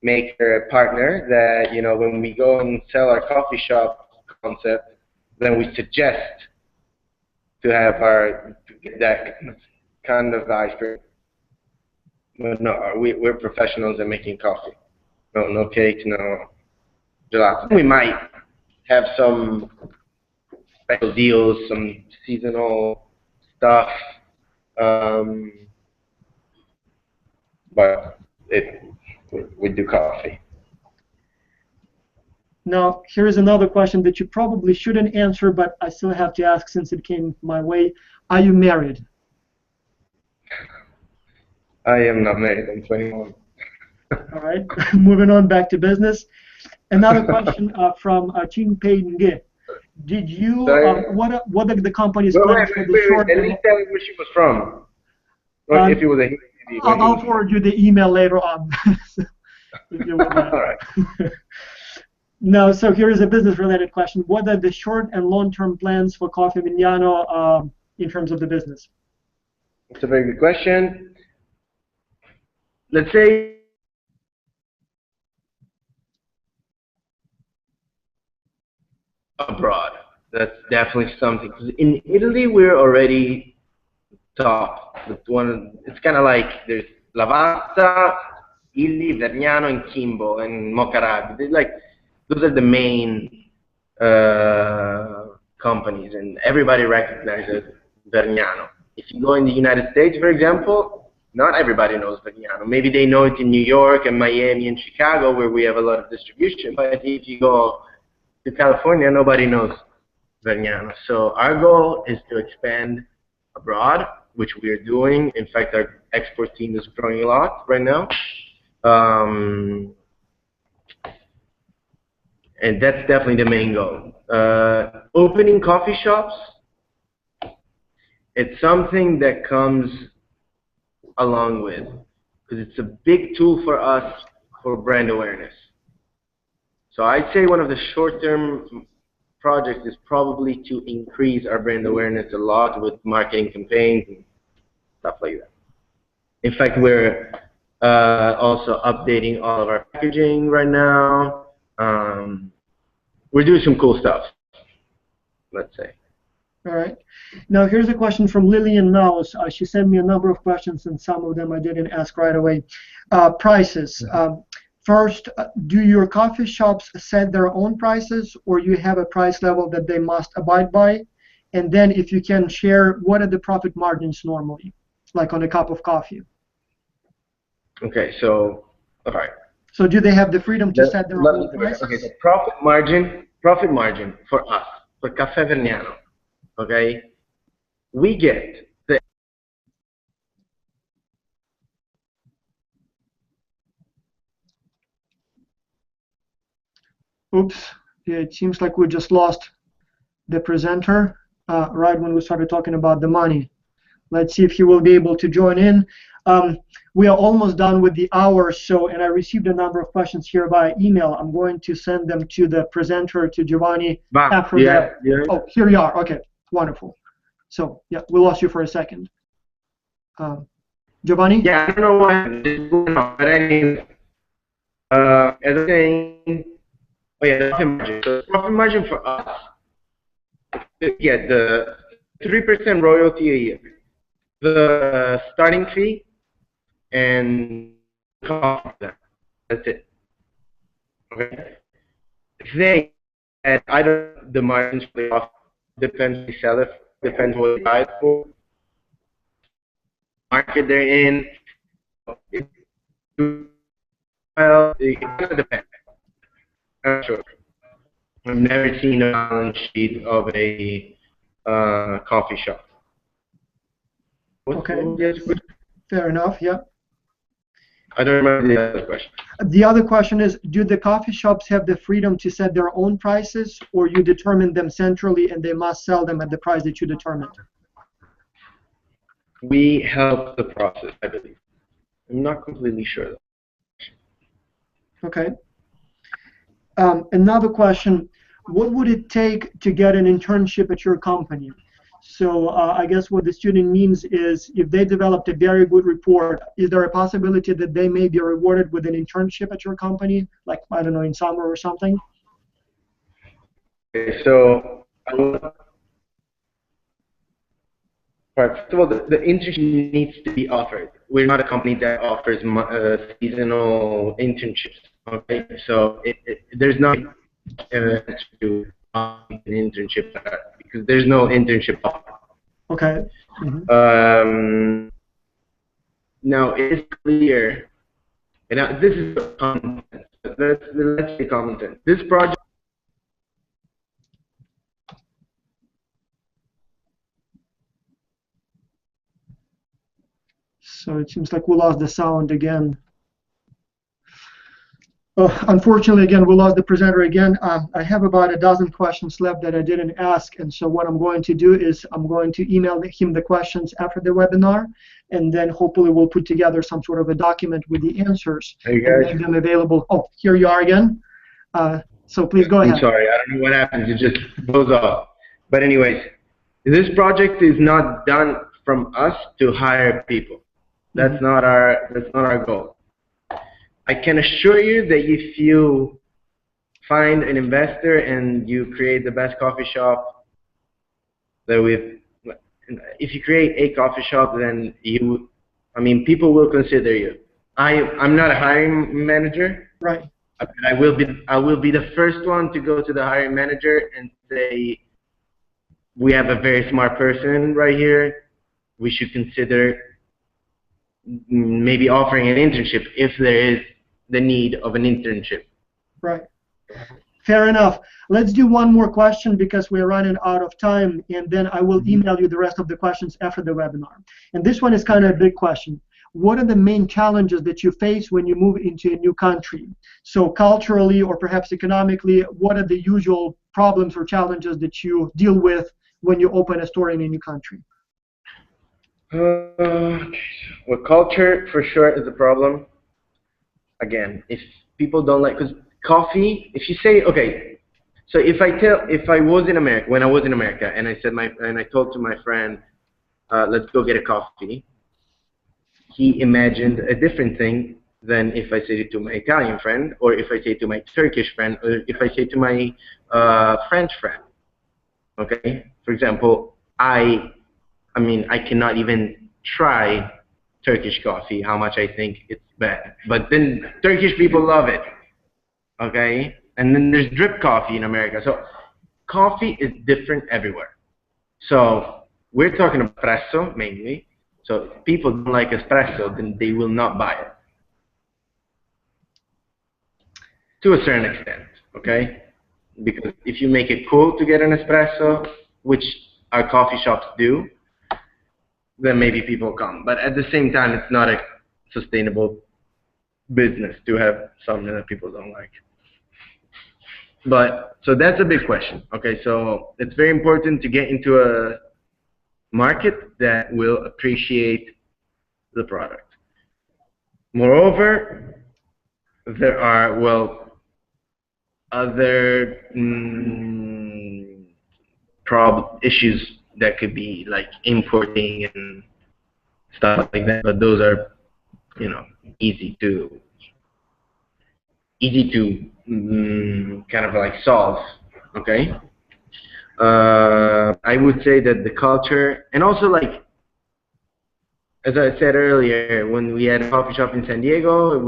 maker partner that, you know, when we go and sell our coffee shop concept, then we suggest to have to get that kind of ice cream. But no, we're professionals at making coffee. No cake, no gelato. We might have some special deals, some seasonal stuff, um, but we do coffee. Now, here is another question that you probably shouldn't answer, but I still have to ask since it came my way. Are you married? I am not married. I'm 21. All right, moving on back to business. Another question from Chin Pei. Did you, Sorry? what are the company's Wait, plans for the short? At least tell me where she was from. Or if it was a Hindi, where she I'll was from. forward you the email later on. If you would like. All right. No, so here is a business-related question. What are the short and long-term plans for Coffe Vergnano in terms of the business? It's a very good question. Let's say abroad. That's definitely something. 'Cause in Italy, we're already top. It's kind of like there's Lavazza, Illy, Vergnano, and Kimbo, and Mocarati. Those are the main companies, and everybody recognizes Vergnano. If you go in the United States, for example, not everybody knows Vergnano. Maybe they know it in New York and Miami and Chicago, where we have a lot of distribution. But if you go to California, nobody knows Vergnano. So our goal is to expand abroad, which we are doing. In fact, our export team is growing a lot right now. And that's definitely the main goal. Opening coffee shops, it's something that comes along with, because it's a big tool for us for brand awareness. So I'd say one of the short-term projects is probably to increase our brand awareness a lot with marketing campaigns and stuff like that. In fact, we're also updating all of our packaging right now. We're doing some cool stuff, let's say. All right. Now, here's a question from Lillian Mouse. She sent me a number of questions, and some of them I didn't ask right away. Prices. First, do your coffee shops set their own prices, or you have a price level that they must abide by? And then, if you can share, what are the profit margins normally, like on a cup of coffee? Okay, so, all right. So do they have the freedom to set their own prices? Okay, so profit margin for us, for Caffe Vergnano, okay, we get the Oops, it seems like we just lost the presenter right when we started talking about the money. Let's see if he will be able to join in. We are almost done with the hour, and I received a number of questions here via email. I'm going to send them to the presenter, to Giovanni, after that. Yeah. Oh, here you are. Okay, wonderful. So, yeah, we lost you for a second. Giovanni? Yeah, I don't know why this is going on, but I mean, as I'm saying, oh yeah, the profit margin. So the profit margin for us, we get the 3% royalty a year, the starting fee, and cost. That's it. Okay. They and I don't the margins play off depends who they sell it, depends what they buy it for, market they're in. Well, it kind of depends. I'm sure. I've never seen a balance sheet of a coffee shop. Okay, fair enough, yeah. I don't remember the other question. The other question is, do the coffee shops have the freedom to set their own prices, or you determine them centrally and they must sell them at the price that you determined? We help the process, I believe. I'm not completely sure though. Okay. Another question, what would it take to get an internship at your company? So I guess what the student means is if they developed a very good report, is there a possibility that they may be rewarded with an internship at your company, like, I don't know, in summer or something? Okay, so first of all, the internship needs to be offered. We're not a company that offers seasonal internships. Okay, so there's no to an internship because there's no internship offer. Okay. Mm-hmm. Now it is clear, and now this is common sense. Let's say common sense. This project. So it seems like we lost the sound again. Oh, unfortunately, again, we lost the presenter again. I have about a dozen questions left that I didn't ask, and so what I'm going to do is I'm going to email him the questions after the webinar, and then hopefully we'll put together some sort of a document with the answers Hey and guys. make them available. Oh, here you are again. So please go I'm ahead. sorry, I don't know what happens. It just goes off. But anyways, this project is not done from us to hire people. That's not our goal. I can assure you that if you find an investor and you create the best coffee shop that if you create a coffee shop, then I mean, people will consider you. I'm not a hiring manager. Right. I will be the first one to go to the hiring manager and say, we have a very smart person right here. We should consider maybe offering an internship if there is the need of an internship. Right. Fair enough. Let's do one more question because we're running out of time, and then I will email you the rest of the questions after the webinar. And this one is kind of a big question. What are the main challenges that you face when you move into a new country? So culturally or perhaps economically, what are the usual problems or challenges that you deal with when you open a store in a new country? Well, culture for sure is a problem. Again, if people don't like, because coffee, if you say, okay, so if I was in America, when I was in America, and I told to my friend, let's go get a coffee, he imagined a different thing than if I say it to my Italian friend, or if I say it to my Turkish friend, or if I say it to my French friend. Okay, for example, I mean, I cannot even try Turkish coffee, how much I think it's bad. But then Turkish people love it, okay? And then there's drip coffee in America. So coffee is different everywhere. So we're talking espresso mainly. So if people don't like espresso, then they will not buy it. To a certain extent, okay? Because if you make it cool to get an espresso, which our coffee shops do, then maybe people come. But at the same time, it's not a sustainable business to have something that people don't like. But so that's a big question. Okay, so it's very important to get into a market that will appreciate the product. Moreover, there are, well, other issues that could be like importing and stuff like that, but those are, you know, easy to kind of like solve. Okay. I would say that the culture, and also like as I said earlier, when we had a coffee shop in San Diego, it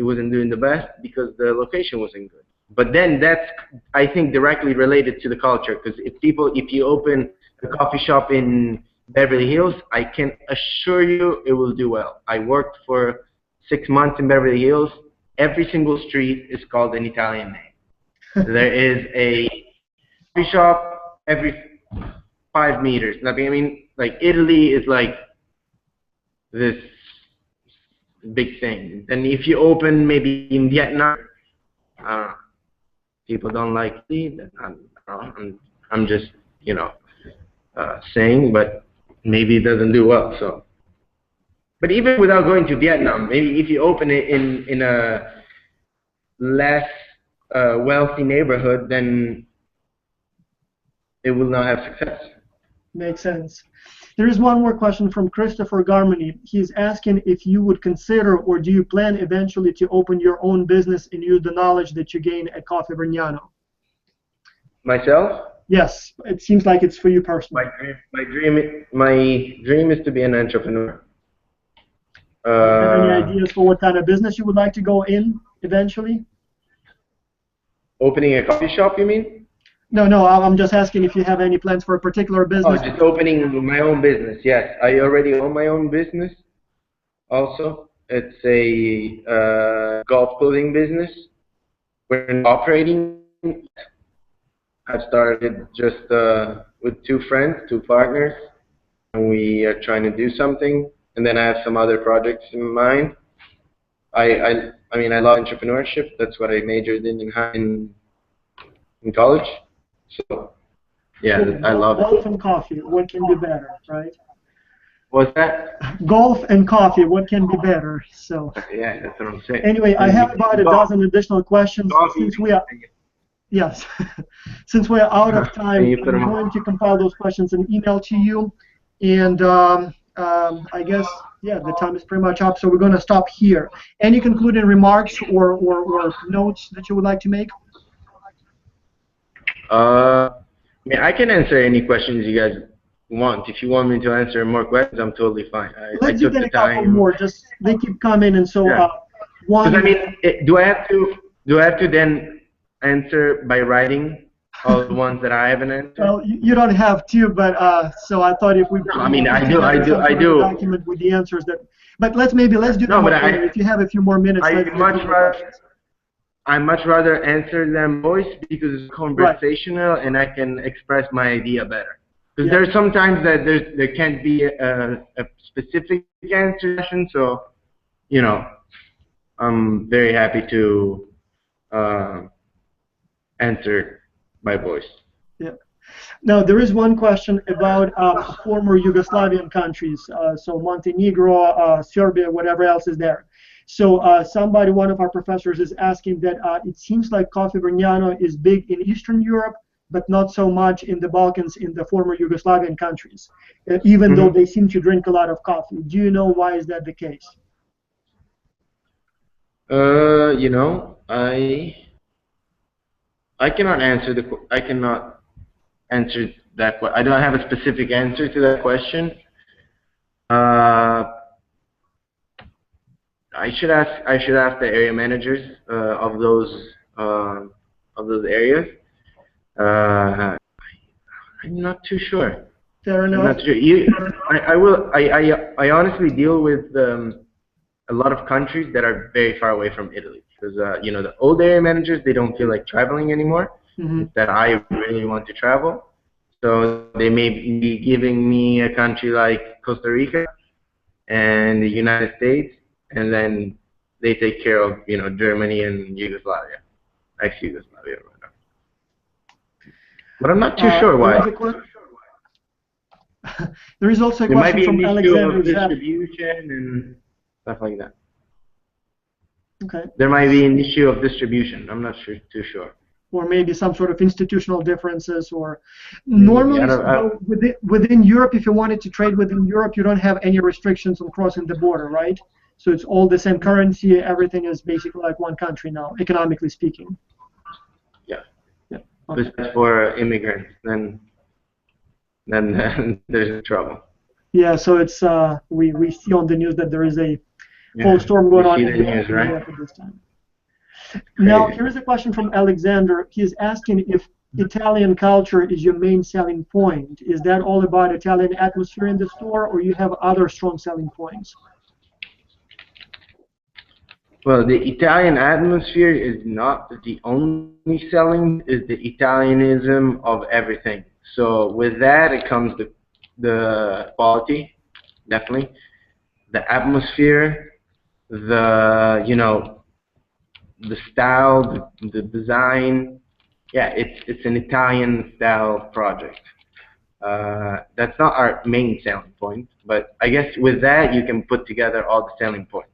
wasn't doing the best because the location wasn't good. But then that's, I think, directly related to the culture, because if you open a coffee shop in Beverly Hills, I can assure you it will do well. I worked for 6 months in Beverly Hills. Every single street is called an Italian name. There is a coffee shop every 5 meters. I mean, like Italy is like this big thing. And if you open maybe in Vietnam, people don't like it. I'm just, you know, saying, but maybe it doesn't do well. So, but even without going to Vietnam, maybe if you open it in a less wealthy neighborhood, then it will not have success. Makes sense. There is one more question from Christopher Garmany. He's asking if you would consider or do you plan eventually to open your own business and use the knowledge that you gain at Coffe Vergnano? Myself? Yes, it seems like it's for you personally. My dream is to be an entrepreneur. Do you have any ideas for what kind of business you would like to go in eventually? Opening a coffee shop, you mean? No, I'm just asking if you have any plans for a particular business. Oh, just opening my own business. Yes, I already own my own business. Also, it's a golf clothing business. We're operating. I started just with two friends, two partners, and we are trying to do something. And then I have some other projects in mind. I mean, I love entrepreneurship. That's what I majored in college. So, yeah, Cool. I love Golf it. and coffee, what can be better, right? What's that? Golf and coffee, what can be better? So, Yeah, that's what I'm saying. anyway, I have about a dozen additional questions since we are. Yes, since we're out of time, I'm going to compile those questions and email to you. And I guess, yeah, the time is pretty much up, so we're going to stop here. Any concluding remarks or notes that you would like to make? I mean, I can answer any questions you guys want. If you want me to answer more questions, I'm totally fine. Let's do a couple more. Just they keep coming, and so one. Because I mean, do I have to then answer by writing all the ones that I haven't answered? Well, you don't have to, but so I thought if we. I mean, I do. Document with the answers that. But let's do that. No, but if you have a few more minutes. I much rather answer them voice because it's conversational and I can express my idea better. Because there's sometimes that there can't be a specific answer, so you know, I'm very happy to answer by voice. Yeah. Now there is one question about former Yugoslavian countries, so Montenegro, Serbia, whatever else is there. So one of our professors is asking that it seems like Coffe Vergnano is big in Eastern Europe, but not so much in the Balkans, in the former Yugoslavian countries, even though they seem to drink a lot of coffee. Do you know why is that the case? You know, I cannot answer I cannot answer that. I don't have a specific answer to that question. I should ask the area managers of those areas. I'm not too sure. Fair enough. I'm not sure. I honestly deal with a lot of countries that are very far away from Italy because you know, the old area managers, they don't feel like traveling anymore. That I really want to travel, so they may be giving me a country like Costa Rica and the United States. And then they take care of, you know, Germany and Yugoslavia, ex-Yugoslavia. But I'm not too sure why. There is also a question from Alexander. Of distribution and stuff like that. Okay. There might be an issue of distribution. I'm not too sure. Or maybe some sort of institutional differences, or normally within Europe, if you wanted to trade within Europe, you don't have any restrictions on crossing the border, right? So it's all the same currency. Everything is basically like one country now, economically speaking. Yeah. Yeah. Okay. But for immigrants, then there's trouble. Yeah. So it's we see on the news that there is a whole storm going on in Europe at this time. Now here is a question from Alexander. He's asking if Italian culture is your main selling point. Is that all about Italian atmosphere in the store, or you have other strong selling points? Well, the Italian atmosphere is not the only selling, is the Italianism of everything. So with that, it comes the quality, definitely, the atmosphere, you know, the style, the design. Yeah, it's an Italian style project. That's not our main selling point, but I guess with that you can put together all the selling points,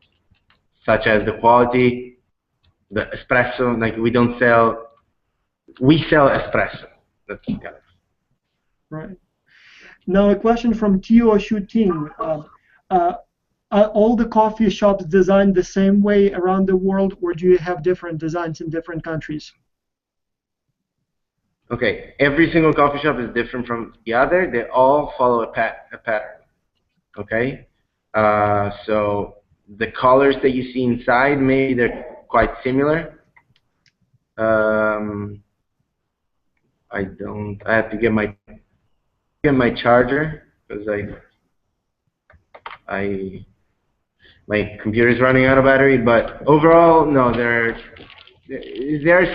such as the quality, the espresso. Like we don't sell, we sell espresso. That's kind of. Right. Now a question from Tio Shooting. Are all the coffee shops designed the same way around the world, or do you have different designs in different countries? Okay, every single coffee shop is different from the other. They all follow a pattern. Okay, so the colors that you see inside, maybe they're quite similar. I don't. I have to get my charger because my computer's running out of battery. But overall, no, they're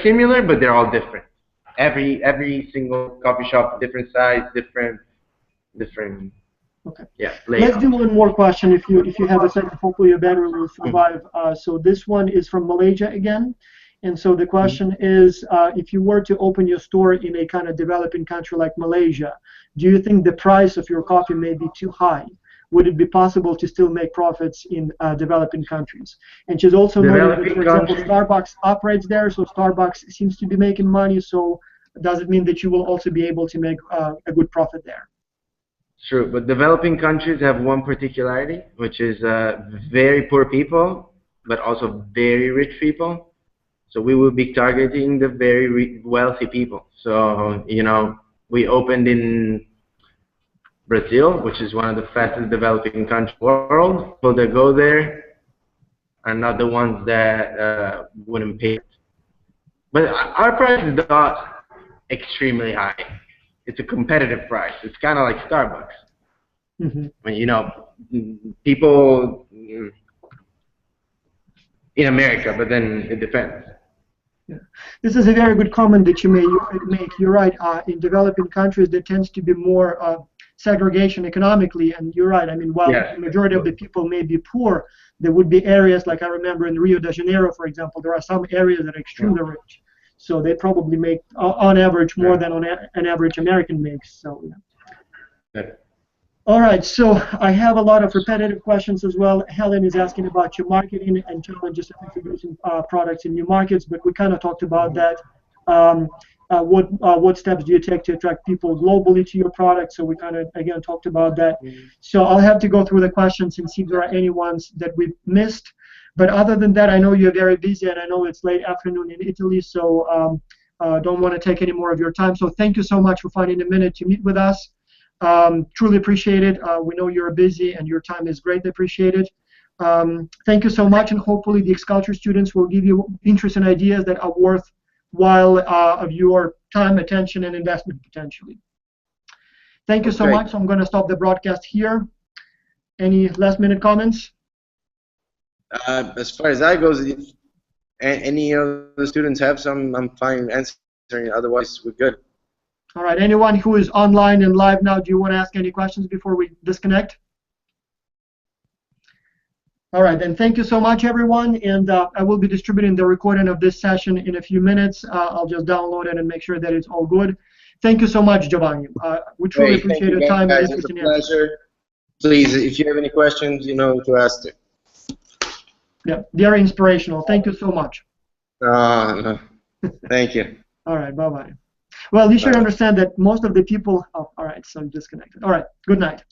similar, but they're all different. Every single coffee shop, different size, different. Okay. Yeah. Let's do Layout. one more question if you have a second. Hopefully your battery will survive. So this one is from Malaysia again. And so the question is, if you were to open your store in a kind of developing country like Malaysia, do you think the price of your coffee may be too high? Would it be possible to still make profits in developing countries? And she's also noting that, for example, Starbucks operates there, so Starbucks seems to be making money. So does it mean that you will also be able to make a good profit there? True, but developing countries have one particularity, which is very poor people, but also very rich people. So we will be targeting the very wealthy people. So, you know, we opened in Brazil, which is one of the fastest developing countries in the world. People that go there are not the ones that wouldn't pay. But our price is not extremely high. It's a competitive price. It's kind of like Starbucks. Mm-hmm. I mean, you know, people in America, but then it depends. Yeah. This is a very good comment that you make. You're right. In developing countries, there tends to be more segregation economically, and you're right. I mean, while the majority of the people may be poor, there would be areas like I remember in Rio de Janeiro, for example, there are some areas that are extremely rich. So they probably make, on average, more than an average American makes. So, yeah. All right, so I have a lot of repetitive questions as well. Helen is asking about your marketing and challenges of introducing products in new markets, but we kind of talked about that. What steps do you take to attract people globally to your product? So we kind of, again, talked about that. So I'll have to go through the questions and see if there are any ones that we've missed. But other than that, I know you're very busy, and I know it's late afternoon in Italy, so don't want to take any more of your time. So thank you so much for finding a minute to meet with us. Truly appreciate it. We know you're busy and your time is greatly appreciated. Thank you so much, and hopefully the X-Culture students will give you interesting ideas that are worthwhile of your time, attention, and investment potentially. Thank you so much. I'm going to stop the broadcast here. Any last-minute comments? As far as that goes, if any of the students have some, I'm fine answering. Otherwise, we're good. All right, anyone who is online and live now, do you want to ask any questions before we disconnect? All right, then thank you so much, everyone, and I will be distributing the recording of this session in a few minutes. I'll just download it and make sure that it's all good. Thank you so much, Giovanni. We truly appreciate your time and interest in answering. It's a pleasure. Please, if you have any questions, you know to ask it. Yeah, very inspirational. Thank you so much. No. Thank you. All right, bye-bye. Well, you should understand that most of the people... Oh, all right, so I'm disconnected. All right, good night.